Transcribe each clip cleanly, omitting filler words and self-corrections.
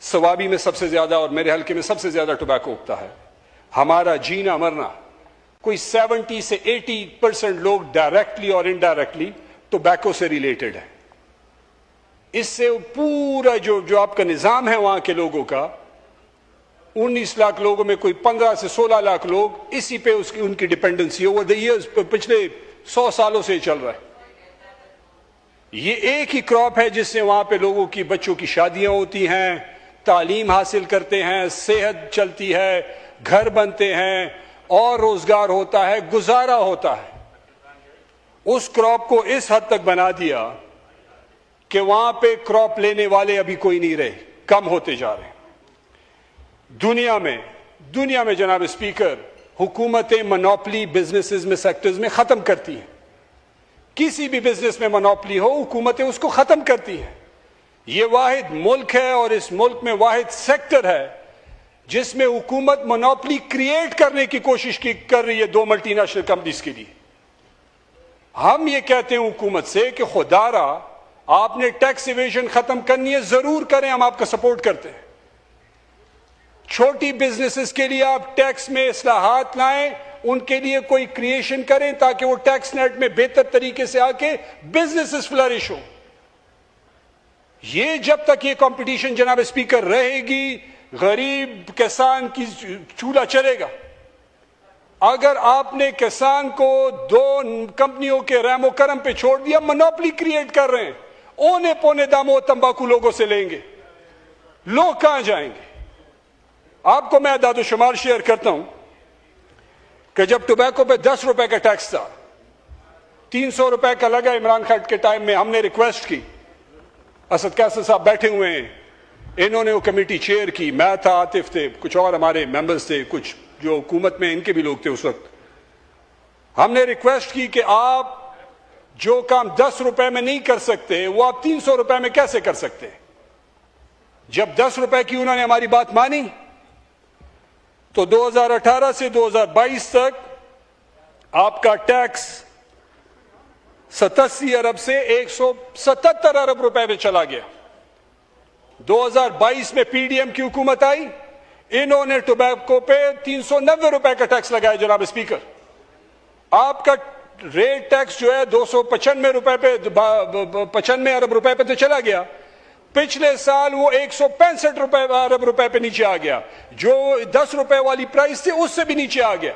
सवाबी में सबसे ज्यादा और मेरे हल्के में सबसे ज्यादा टोबैको उगता है। हमारा जीना मरना, कोई 70 से 80% लोग डायरेक्टली और इनडायरेक्टली टोबैको से रिलेटेड है। इससे पूरा जो आपका निजाम है वहां के लोगों का, 19 लाख लोगों में कोई 15 से 16 लाख लोग इसी पे उनकी डिपेंडेंसी ओवर द ईयर्स, पिछले 100 सालों से चल रहा है। ये एक ही क्रॉप है जिससे वहां पे लोगों की, बच्चों की शादियां होती हैं, तालीम हासिल करते हैं, सेहत चलती है, घर बनते हैं और रोजगार होता है, गुजारा होता है। उस क्रॉप को इस हद तक बना दिया कि वहां पे क्रॉप लेने वाले अभी कोई नहीं रहे, कम होते जा रहे हैं। दुनिया में जनाब स्पीकर, हुकूमतें मोनोपोली बिजनेसेस में, सेक्टर्स में खत्म करती हैं। किसी भी बिजनेस में मोनोपोली हो, हुकूमतें उसको खत्म करती हैं। यह वाहिद मुल्क है और इस मुल्क में वाहिद सेक्टर है जिसमें हुकूमत मोनोपोली क्रिएट करने की कोशिश कर रही है 2 मल्टीनेशनल कंपनीज के लिए। हम ये कहते हैं हुकूमत से कि खुदारा आपने टैक्स इवेजन खत्म करनी है, जरूर करें, हम आपका सपोर्ट करते हैं। छोटी बिजनेसेस के लिए आप टैक्स में इस्लाहात लाएं, उनके लिए कोई क्रिएशन करें ताकि वो टैक्स नेट में बेहतर तरीके से आके बिजनेसेस फ्लरिश हो। ये जब तक ये कंपटीशन जनाब स्पीकर रहेगी, गरीब किसान की चूल्हा चलेगा। अगर आपने किसान को 2 कंपनियों के रहमो करम पे छोड़ दिया, मोनोपोली क्रिएट कर रहे हैं, औने पौने दामों तंबाकू लोगों से लेंगे, लोग कहां जाएंगे? आपको मैं दादोशुमार शेयर करता हूं कि जब टोबैको पे 10 रुपए का टैक्स था, 300 रुपए का लगा इमरान खान के टाइम में, हमने रिक्वेस्ट की, असद कैसर साहब बैठे हुए हैं, इन्होंने वो कमेटी चेयर की, मैं था, आतिफ थे, कुछ और हमारे मेंबर्स थे, कुछ जो हुकूमत में इनके भी लोग थे उस वक्त। हमने रिक्वेस्ट की कि आप जो काम 10 रुपए में नहीं कर सकते वो आप 300 रुपए में कैसे कर सकते हैं? जब 10 रुपए की उन्होंने हमारी बात मानी तो 2018 से 2022 तक आपका टैक्स 87 अरब से 177 अरब रुपए में चला गया। 2022 में पीडीएम की हुकूमत आई, इन्होंने टोबैको पे 390 रुपए का टैक्स लगाया जनाब स्पीकर। आपका रेट टैक्स जो है 295 रुपए पे, 95 अरब रुपए पे तो चला गया। पिछले साल वो 165 अरब रुपए पे नीचे आ गया, जो 10 रुपए वाली प्राइस थी उससे भी नीचे आ गया।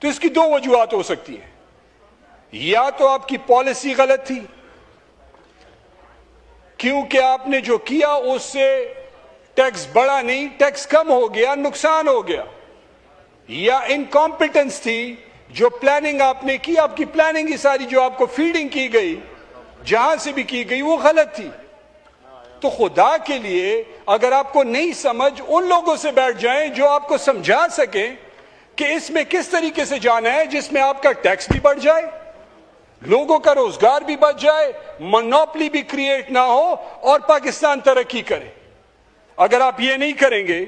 तो इसकी 2 वजूहात हो सकती हैं, या तो आपकी पॉलिसी गलत थी क्योंकि आपने जो किया उससे टैक्स बढ़ा नहीं, टैक्स कम हो गया, नुकसान हो गया, या इनकॉम्पिटेंस थी, जो प्लानिंग आपने की, आपकी प्लानिंग ही सारी जो आपको फीडिंग की गई जहां से भी की गई वो गलत थी। तो खुदा के लिए अगर आपको नहीं समझ, उन लोगों से बैठ जाएं जो आपको समझा सके कि इसमें किस तरीके से जाना है जिसमें आपका टैक्स भी बढ़ जाए, लोगों का रोजगार भी बढ़ जाए, मोनोपोली भी क्रिएट ना हो और पाकिस्तान तरक्की करे। अगर आप ये नहीं करेंगे,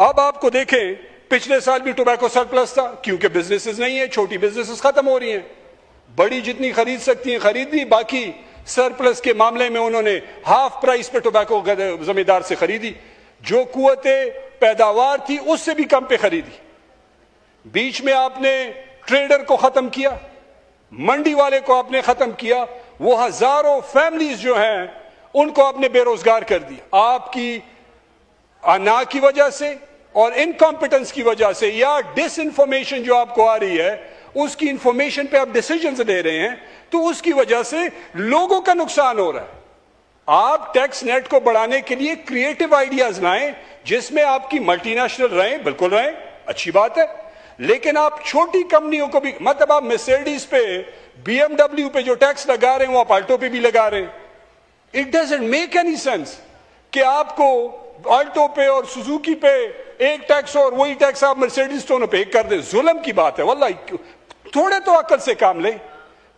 अब आपको देखें पिछले साल भी टोबैको सरप्लस था क्योंकि बिजनेसेस नहीं है, छोटी बिजनेसेस खत्म हो रही हैं, बड़ी जितनी खरीद सकती हैं खरीद ली, बाकी सरप्लस के मामले में उन्होंने हाफ प्राइस पे टोबैको जमींदार से खरीदी, जो कुव्वते पैदावार थी उससे भी कम पे खरीदी। बीच में आपने ट्रेडर को खत्म किया, मंडी वाले को आपने खत्म किया, वो हजारों फैमिलीज जो हैं उनको आपने बेरोजगार कर दिया। आपकी अना की वजह से और इनकॉम्पिटेंस की वजह से या डिसइंफॉर्मेशन जो आपको आ रही है, उसकी इंफॉर्मेशन पे आप डिसीजंस ले रहे हैं, तो उसकी वजह से लोगों का नुकसान हो रहा है। आप टैक्स नेट को बढ़ाने के लिए क्रिएटिव आइडियाज लाएं जिसमें आपकी मल्टीनेशनल रहें, बिल्कुल रहें, अच्छी बात है, लेकिन आप छोटी कंपनियों को भी, मतलब आप मर्सिडीज पे, बीएमडब्ल्यू पे जो टैक्स लगा रहे हैं वो आप आल्टो पे भी लगा रहे हैं। It doesn't make any sense कि आपको आल्टो पे और सुजुकी पे एक टैक्स और वही टैक्स आप मर्सिडीज दोनों पे कर दे। जुल्म की बात है वल्लाह, थोड़े तो अकल से काम ले।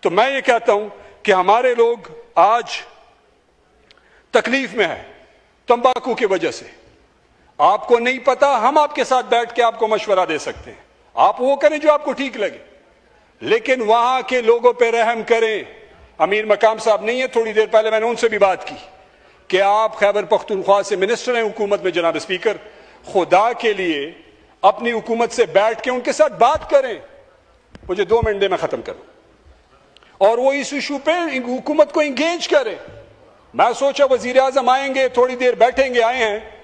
तो मैं ये कहता हूं कि हमारे लोग आज तकलीफ में है तंबाकू की वजह से। आपको नहीं पता, हम आपके साथ बैठ के आपको मशवरा दे सकते हैं, आप वो करें जो आपको ठीक लगे, लेकिन वहां के लोगों पे रहम करें। अमीर मकाम साहब नहीं है, थोड़ी देर पहले मैंने उनसे भी बात की कि आप खैबर पख्तूनख्वा से मिनिस्टर हैं हुकूमत में जनाब स्पीकर, खुदा के लिए अपनी हुकूमत से बैठ के उनके साथ बात करें। मुझे 2 मिनट दे, मैं खत्म करूं। और वो इस इशू पे हुकूमत को इंगेज करें। मैं सोचा वजीर आजम आएंगे, थोड़ी देर बैठेंगे, आए हैं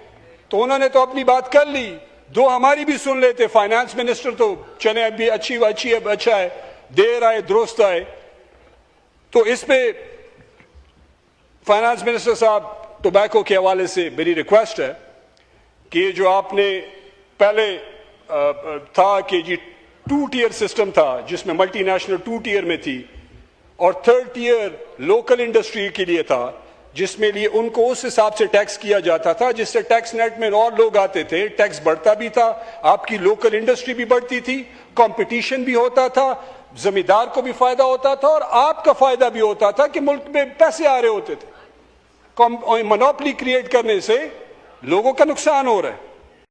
तो उन्होंने तो अपनी बात कर ली, 2 हमारी भी सुन लेते। फाइनेंस मिनिस्टर तो चले अभी अच्छा है, देर आए दुरुस्त आए। तो इस पे फाइनेंस मिनिस्टर साहब, टोबैको के हवाले से मेरी रिक्वेस्ट है कि जो आपने पहले था कि जी 2 टियर सिस्टम था जिसमें मल्टीनेशनल 2 टियर में थी और 3rd टियर लोकल इंडस्ट्री के लिए था, जिसमें लिए उनको उस हिसाब से टैक्स किया जाता था जिससे टैक्स नेट में और लोग आते थे, टैक्स बढ़ता भी था, आपकी लोकल इंडस्ट्री भी बढ़ती थी, कंपटीशन भी होता था, जमींदार को भी फायदा होता था और आपका फायदा भी होता था कि मुल्क में पैसे आ रहे होते थे। मोनोपोली क्रिएट करने से लोगों का नुकसान हो रहा है।